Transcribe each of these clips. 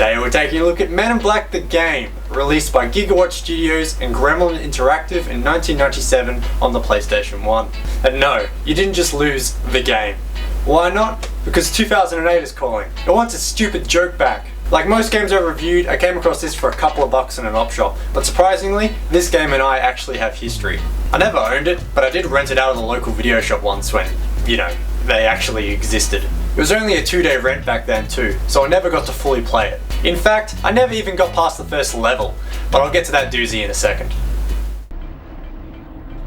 Today we're taking a look at Men in Black the Game, released by Gigawatt Studios and Gremlin Interactive in 1997 on the PlayStation 1. And no, you didn't just lose the game. Why not? Because 2008 is calling. It wants its stupid joke back. Like most games I've reviewed, I came across this for a couple of bucks in an op shop, but surprisingly, this game and I actually have history. I never owned it, but I did rent it out of the local video shop once when, they actually existed. It was only a 2-day rent back then too, so I never got to fully play it. In fact, I never even got past the first level, but I'll get to that doozy in a second.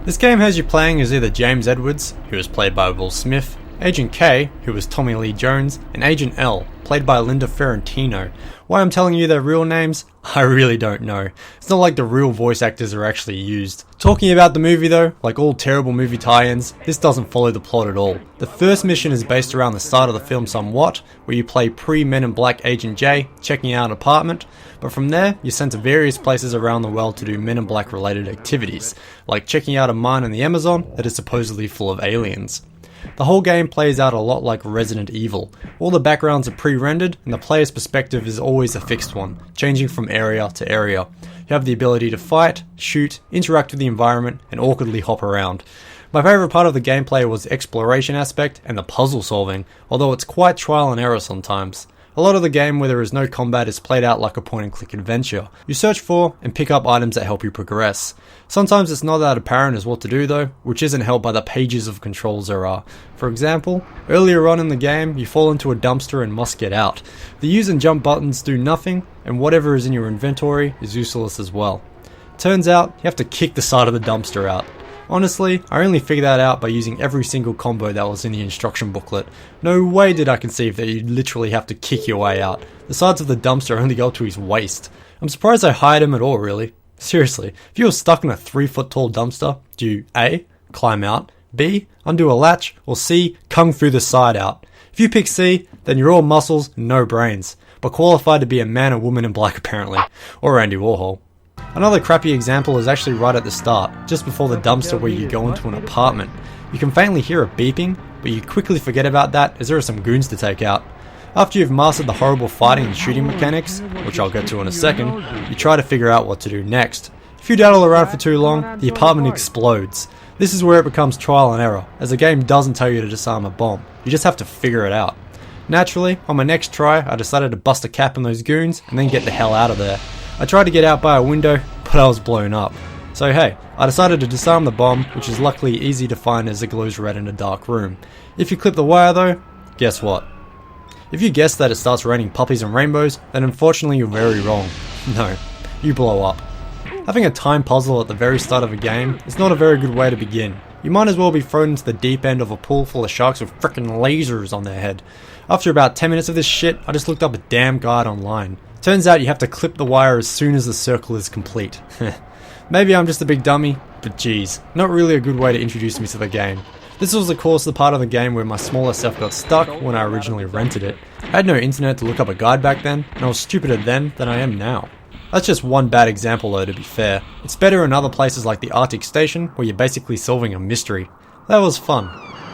This game has you playing as either James Edwards, who was played by Will Smith, Agent K, who was Tommy Lee Jones, and Agent L, played by Linda Ferrantino. Why I'm telling you their real names, I really don't know. It's not like the real voice actors are actually used. Talking about the movie though, like all terrible movie tie-ins, this doesn't follow the plot at all. The first mission is based around the start of the film somewhat, where you play pre-Men in Black Agent J, checking out an apartment, but from there, you're sent to various places around the world to do Men in Black related activities, like checking out a mine in the Amazon that is supposedly full of aliens. The whole game plays out a lot like Resident Evil. All the backgrounds are pre-rendered and the player's perspective is always a fixed one, changing from area to area. You have the ability to fight, shoot, interact with the environment, and awkwardly hop around. My favourite part of the gameplay was the exploration aspect and the puzzle solving, although it's quite trial and error sometimes. A lot of the game where there is no combat is played out like a point-and-click adventure. You search for and pick up items that help you progress. Sometimes it's not that apparent as what to do though, which isn't helped by the pages of controls there are. For example, earlier on in the game, you fall into a dumpster and must get out. The use and jump buttons do nothing, and whatever is in your inventory is useless as well. Turns out, you have to kick the side of the dumpster out. Honestly, I only figured that out by using every single combo that was in the instruction booklet. No way did I conceive that you'd literally have to kick your way out. The sides of the dumpster only go to his waist. I'm surprised I hired him at all, really. Seriously, if you were stuck in a 3-foot tall dumpster, do you A, climb out, B, undo a latch, or C, kung fu the side out? If you pick C, then you're all muscles and no brains, but qualified to be a man or woman in black apparently, or Andy Warhol. Another crappy example is actually right at the start, just before the dumpster where you go into an apartment. You can faintly hear it beeping, but you quickly forget about that as there are some goons to take out. After you've mastered the horrible fighting and shooting mechanics, which I'll get to in a second, you try to figure out what to do next. If you daddle around for too long, the apartment explodes. This is where it becomes trial and error, as the game doesn't tell you to disarm a bomb, you just have to figure it out. Naturally, on my next try, I decided to bust a cap on those goons and then get the hell out of there. I tried to get out by a window, but I was blown up. So hey, I decided to disarm the bomb, which is luckily easy to find as it glows red in a dark room. If you clip the wire though, guess what? If you guess that it starts raining puppies and rainbows, then unfortunately you're very wrong. No, you blow up. Having a time puzzle at the very start of a game is not a very good way to begin. You might as well be thrown into the deep end of a pool full of sharks with frickin' lasers on their head. After about 10 minutes of this shit, I just looked up a damn guide online. Turns out you have to clip the wire as soon as the circle is complete. Maybe I'm just a big dummy, but geez, not really a good way to introduce me to the game. This was of course the part of the game where my smaller self got stuck when I originally rented it. I had no internet to look up a guide back then, and I was stupider then than I am now. That's just one bad example though, to be fair. It's better in other places like the Arctic Station, where you're basically solving a mystery. That was fun.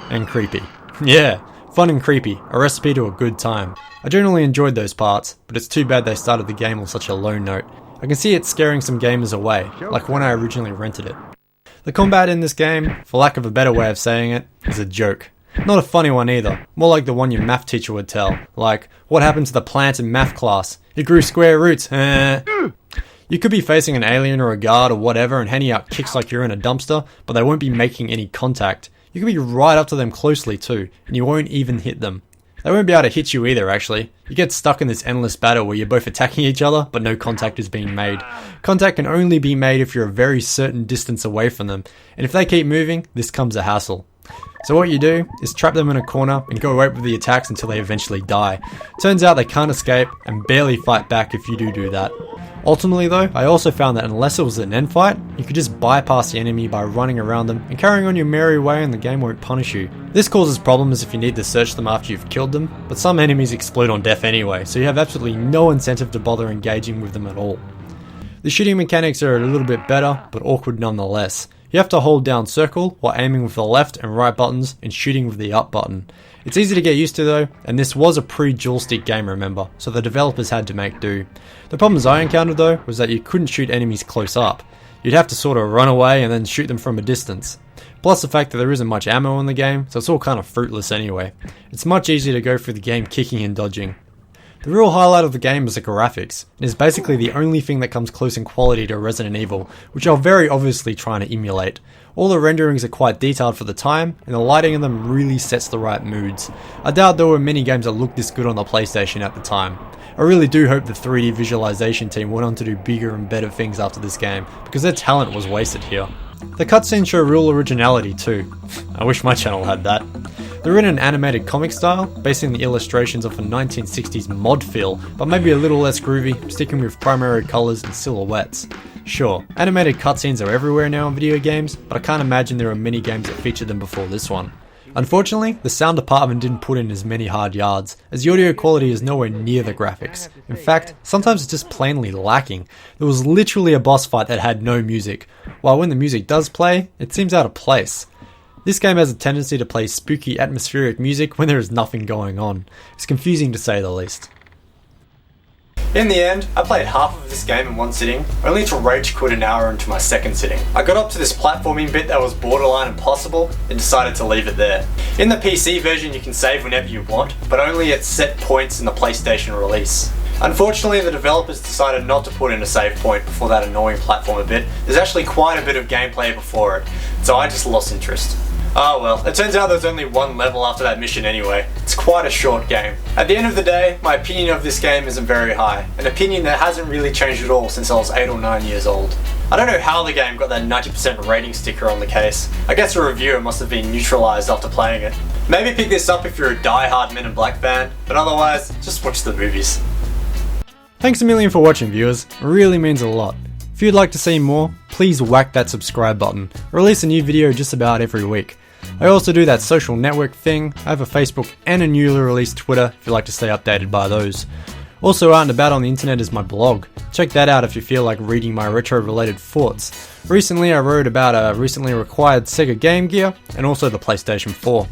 And creepy. Yeah, fun and creepy, a recipe to a good time. I generally enjoyed those parts, but it's too bad they started the game on such a low note. I can see it scaring some gamers away, like when I originally rented it. The combat in this game, for lack of a better way of saying it, is a joke. Not a funny one either, more like the one your math teacher would tell, like, what happened to the plant in math class? It grew square roots, You could be facing an alien or a guard or whatever and handing out kicks like you're in a dumpster, but they won't be making any contact. You can be right up to them closely too, and you won't even hit them. They won't be able to hit you either actually. You get stuck in this endless battle where you're both attacking each other, but no contact is being made. Contact can only be made if you're a very certain distance away from them, and if they keep moving, this comes a hassle. So what you do is trap them in a corner and go right with the attacks until they eventually die. Turns out they can't escape and barely fight back if you do that. Ultimately though, I also found that unless it was an end fight, you could just bypass the enemy by running around them and carrying on your merry way and the game won't punish you. This causes problems if you need to search them after you've killed them, but some enemies explode on death anyway, so you have absolutely no incentive to bother engaging with them at all. The shooting mechanics are a little bit better, but awkward nonetheless. You have to hold down circle while aiming with the left and right buttons and shooting with the up button. It's easy to get used to though, and this was a pre-dual stick game, remember, so the developers had to make do. The problems I encountered though was that you couldn't shoot enemies close up. You'd have to sort of run away and then shoot them from a distance. Plus the fact that there isn't much ammo in the game, so it's all kind of fruitless anyway. It's much easier to go through the game kicking and dodging. The real highlight of the game is the graphics. It is basically the only thing that comes close in quality to Resident Evil, which are very obviously trying to emulate. All the renderings are quite detailed for the time, and the lighting in them really sets the right moods. I doubt there were many games that looked this good on the PlayStation at the time. I really do hope the 3D visualization team went on to do bigger and better things after this game, because their talent was wasted here. The cutscenes show real originality too. I wish my channel had that. They're in an animated comic style, basing the illustrations off a 1960s mod feel, but maybe a little less groovy, sticking with primary colours and silhouettes. Sure, animated cutscenes are everywhere now in video games, but I can't imagine there are many games that featured them before this one. Unfortunately, the sound department didn't put in as many hard yards, as the audio quality is nowhere near the graphics. In fact, sometimes it's just plainly lacking. There was literally a boss fight that had no music, while when the music does play, it seems out of place. This game has a tendency to play spooky atmospheric music when there is nothing going on. It's confusing to say the least. In the end, I played half of this game in one sitting, only to rage quit an hour into my second sitting. I got up to this platforming bit that was borderline impossible and decided to leave it there. In the PC version you can save whenever you want, but only at set points in the PlayStation release. Unfortunately, the developers decided not to put in a save point before that annoying platformer bit. There's actually quite a bit of gameplay before it, so I just lost interest. Oh well, it turns out there's only one level after that mission anyway. It's quite a short game. At the end of the day, my opinion of this game isn't very high. An opinion that hasn't really changed at all since I was 8 or 9 years old. I don't know how the game got that 90% rating sticker on the case. I guess a reviewer must have been neutralized after playing it. Maybe pick this up if you're a die-hard Men in Black fan, but otherwise, just watch the movies. Thanks a million for watching, viewers. It really means a lot. If you'd like to see more, please whack that subscribe button. I release a new video just about every week. I also do that social network thing. I have a Facebook and a newly released Twitter if you'd like to stay updated by those. Also out and about on the internet is my blog. Check that out if you feel like reading my retro related thoughts. Recently I wrote about a recently acquired Sega Game Gear and also the PlayStation 4.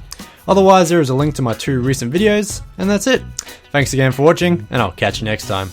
Otherwise there is a link to my 2 recent videos, and that's it. Thanks again for watching, and I'll catch you next time.